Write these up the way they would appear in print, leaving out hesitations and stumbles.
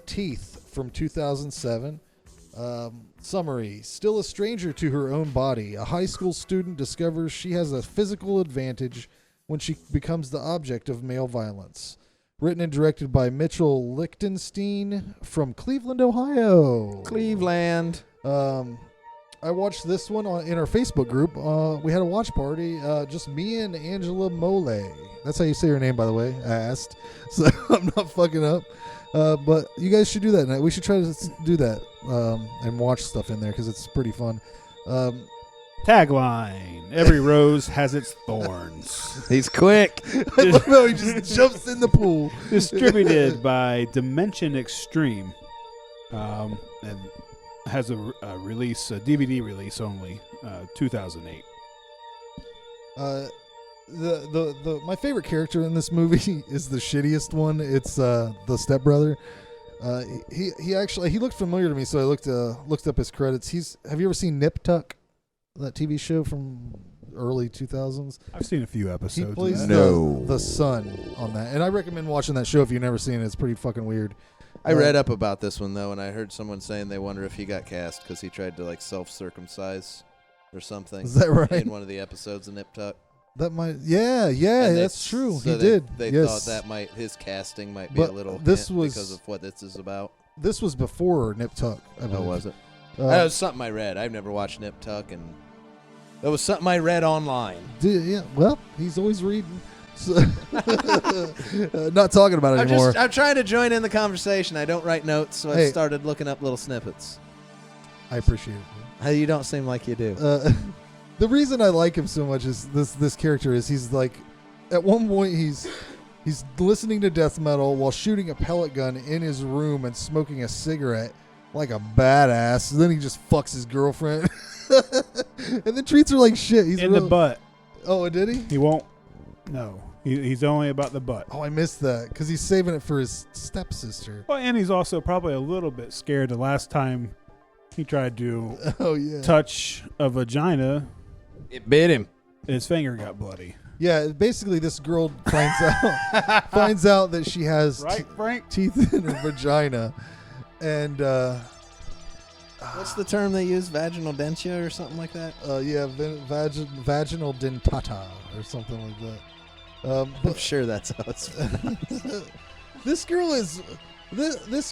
Teeth from 2007. Summary. Still a stranger to her own body, a high school student discovers she has a physical advantage when she becomes the object of male violence. Written and directed by Mitchell Lichtenstein from Cleveland, Ohio. Cleveland. I watched this one in our Facebook group. We had a watch party. Just me and Angela Mole. That's how you say her name, by the way. I asked. So I'm not fucking up. But you guys should do that. We should try to do that and watch stuff in there because it's pretty fun. Tagline: Every rose has its thorns. He's quick. I love how he just jumps in the pool. Distributed by Dimension Extreme, and has a release, a DVD release only, 2008. My favorite character in this movie is the shittiest one. It's the stepbrother. He actually looked familiar to me, so I looked up his credits. Have you ever seen Nip Tuck, that TV show from early 2000s? I've seen a few episodes. He plays the son on that, and I recommend watching that show if you've never seen it. It's pretty fucking weird. I read up about this one though, and I heard someone saying they wonder if he got cast because he tried to like self-circumcise or something. Is that right? In one of the episodes of Nip Tuck. That might, that's true. So he did. They yes. thought that his casting might be a little this was because of what this is about. This was before Nip Tuck. Oh, was it? That was something I read. I've never watched Nip Tuck, and that was something I read online. Yeah, well, he's always reading. So not talking about it anymore. I'm trying to join in the conversation. I don't write notes, so I started looking up little snippets. I appreciate it. You don't seem like you do. The reason I like him so much is this character is he's like, at one point he's listening to death metal while shooting a pellet gun in his room and smoking a cigarette like a badass. And then he just fucks his girlfriend and then treats her like shit. He's in the butt. Oh, did he? He won't. No, he's only about the butt. Oh, I missed that because he's saving it for his stepsister. Well, and he's also probably a little bit scared. The last time he tried to touch a vagina, it bit him. His finger got bloody. Yeah, basically this girl finds out that she has teeth in her vagina, and what's the term they use? Vaginal dentia or something like that? Vaginal dentata or something like that. I'm sure that's how it's pronounced. This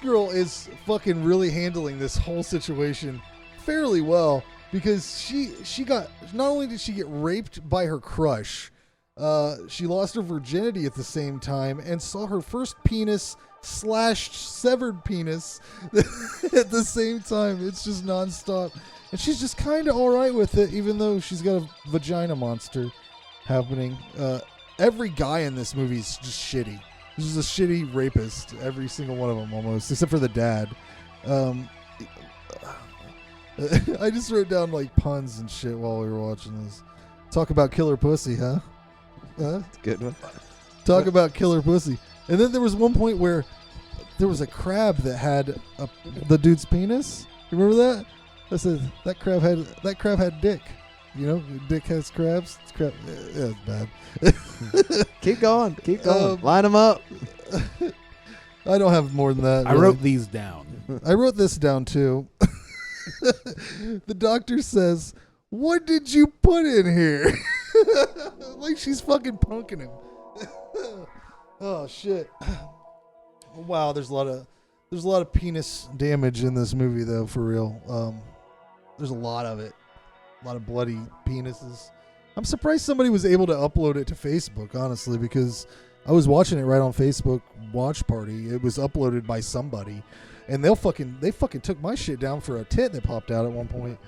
girl is fucking really handling this whole situation fairly well because she got, not only did she get raped by her crush, she lost her virginity at the same time and saw her first penis slashed, severed penis at the same time. It's just nonstop, and she's just kind of all right with it, even though she's got a vagina monster happening. Every guy in this movie is just shitty. This is a shitty rapist, every single one of them almost, except for the dad. I just wrote down like puns and shit while we were watching this. Talk about killer pussy, huh? Good one. Talk about killer pussy. And then there was one point where there was a crab that had the dude's penis. You remember that? I said that crab had dick. You know, dick has crabs. It's crab. Yeah, it's bad. Keep going. Line them up. I don't have more than that. I wrote these down. I wrote this down too. The doctor says, "What did you put in here?" Like she's fucking punking him. Oh shit! Wow, there's a lot of penis damage in this movie though, for real. There's a lot of it. A lot of bloody penises. I'm surprised somebody was able to upload it to Facebook, honestly, because I was watching it right on Facebook Watch Party. It was uploaded by somebody, and they fucking took my shit down for a tit that popped out at one point.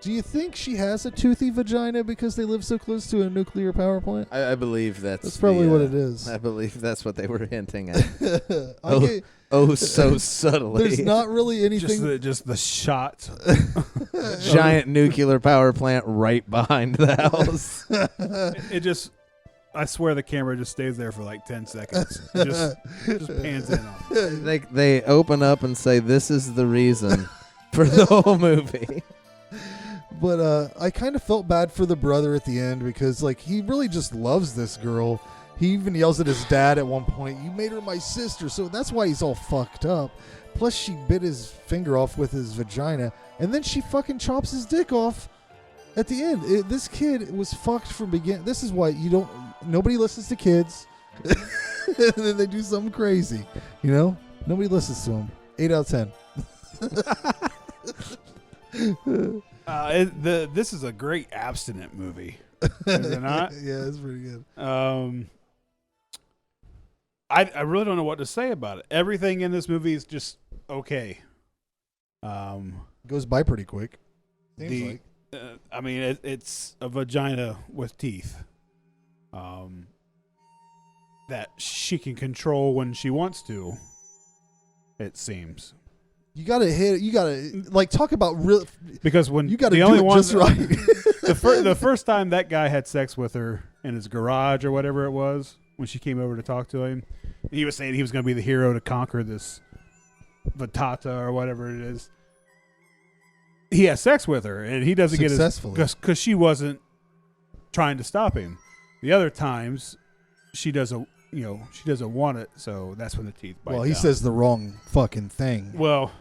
Do you think she has a toothy vagina because they live so close to a nuclear power plant? I believe that's probably what it is. I believe that's what they were hinting at. So subtly. There's not really anything. Just the shot. Giant nuclear power plant right behind the house. It just, I swear the camera just stays there for like 10 seconds. It just pans in on it. They open up and say, "This is the reason for the whole movie." But I kind of felt bad for the brother at the end because like he really just loves this girl, He even yells at his dad at one point, "You made her my sister." So that's why he's all fucked up. Plus, she bit his finger off with his vagina, and then she fucking chops his dick off at the end. This kid was fucked from beginning. This is why nobody listens to kids. And then they do something crazy. You know? Nobody listens to them. 8 out of 10. This is a great abstinent movie. Is it not? Yeah, it's pretty good. I really don't know what to say about it. Everything in this movie is just okay. Goes by pretty quick. Seems like. I mean, it's a vagina with teeth. That she can control when she wants to. It seems. You gotta hit. You gotta talk about real. Because when you gotta the do only it one, just right. the first time that guy had sex with her in his garage or whatever it was, when she came over to talk to him, he was saying he was going to be the hero to conquer this Vatata or whatever it is. He has sex with her, and he doesn't get successfully because she wasn't trying to stop him. The other times, she doesn't want it, so that's when the teeth bite. Well, he down. says the wrong fucking thing. Well,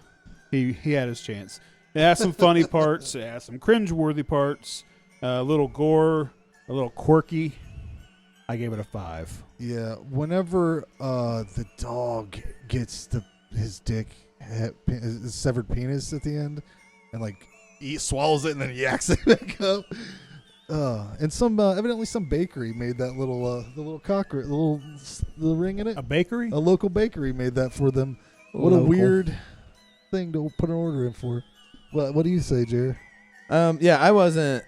he had his chance. It has some funny parts. It has some cringe-worthy parts. A little gore, a little quirky. I gave it a 5. Yeah, whenever the dog gets his dick, his severed penis at the end, and he swallows it and then yaks it back up. And some evidently some bakery made that little the little cockroach, the ring in it. A bakery? A local bakery made that for them. What Local. a weird thing to put an order in for. What do you say, Jerry? Yeah, I wasn't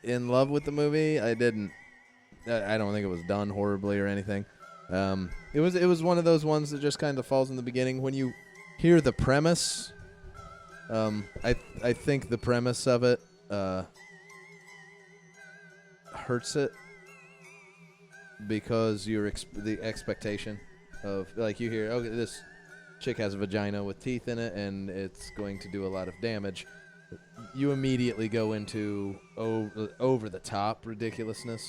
in love with the movie. I didn't. I don't think it was done horribly or anything. It was one of those ones that just kind of falls in the beginning. When you hear the premise, I think the premise of it hurts it because the expectation of you hear, okay, this chick has a vagina with teeth in it and it's going to do a lot of damage. You immediately go into over the top ridiculousness,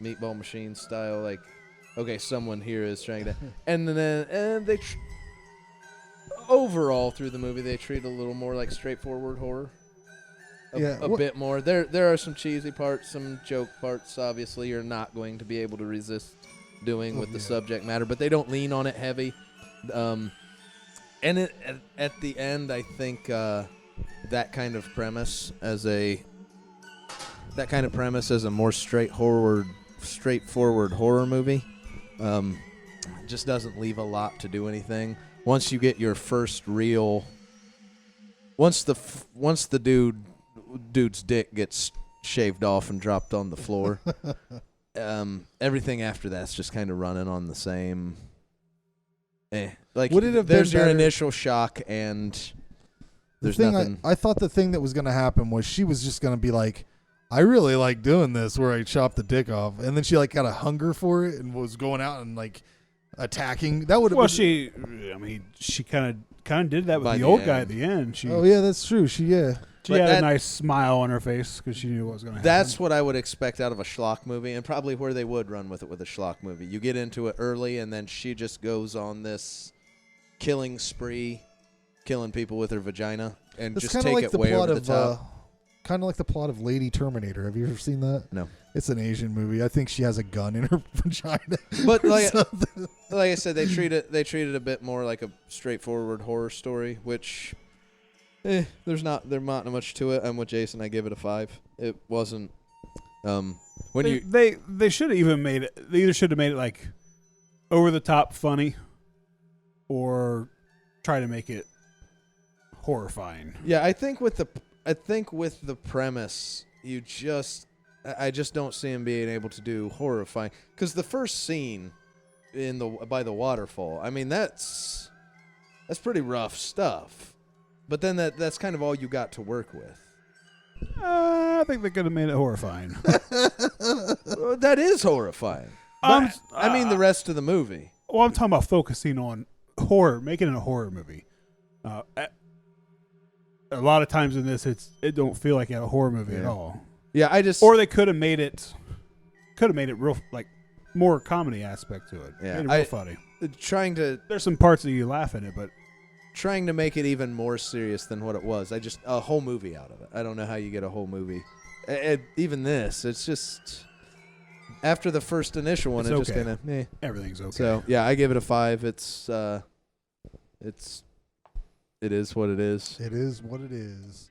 Meatball Machine style. Okay, someone here is trying to, and they overall through the movie they treat a little more like straightforward horror. A bit more. There are some cheesy parts, some joke parts. Obviously, you're not going to be able to resist doing with the subject matter, but they don't lean on it heavy. And at the end, I think that kind of premise as a more straightforward horror movie just doesn't leave a lot to do anything. Once you get your first real, once the dude's dick gets shaved off and dropped on the floor, everything after that's just kind of running on the same. Would it have there's been your better- initial shock and there's nothing. I thought the thing that was going to happen was she was just going to be like, I really like doing this where I chop the dick off, and then she got a hunger for it and was going out and attacking. That would have. Well, she kind of did that with By the the old guy end. at the end. Oh yeah, that's true. She She But had that- a nice smile on her face because she knew what was going to happen. That's what I would expect out of a schlock movie, and probably where they would run with it with a schlock movie. You get into it early, and then she just goes on this killing spree, killing people with her vagina, and It's just kind of take like it the way plot over the of top. kind of like the plot of Lady Terminator. Have you ever seen that? No. It's an Asian movie. I think she has a gun in her vagina. But or like something. I said, they treat it a bit more like a straightforward horror story, which there's not much to it. I'm with Jason. I give it a 5. It wasn't they should have even made it. They either should have made it over the top funny, or try to make it horrifying. Yeah, I think with the premise, I just don't see him being able to do horrifying, because the first scene by the waterfall, I mean that's pretty rough stuff. But then that's kind of all you got to work with. I think they could have made it horrifying. That is horrifying. But, I mean the rest of the movie. Well, I'm talking about focusing on horror, making it a horror movie. A lot of times in this, it don't feel like a horror movie at all. Yeah, Or they could have made it real more comedy aspect to it. Yeah, Made it real funny. Trying to There's some parts that you laugh in it, but make it even more serious than what it was. A whole movie out of it. I don't know how you get a whole movie. Even this, it's just after the first initial one, It's it just okay. kind of meh. everything's okay. So yeah, I give it a 5. It is what it is. It is what it is.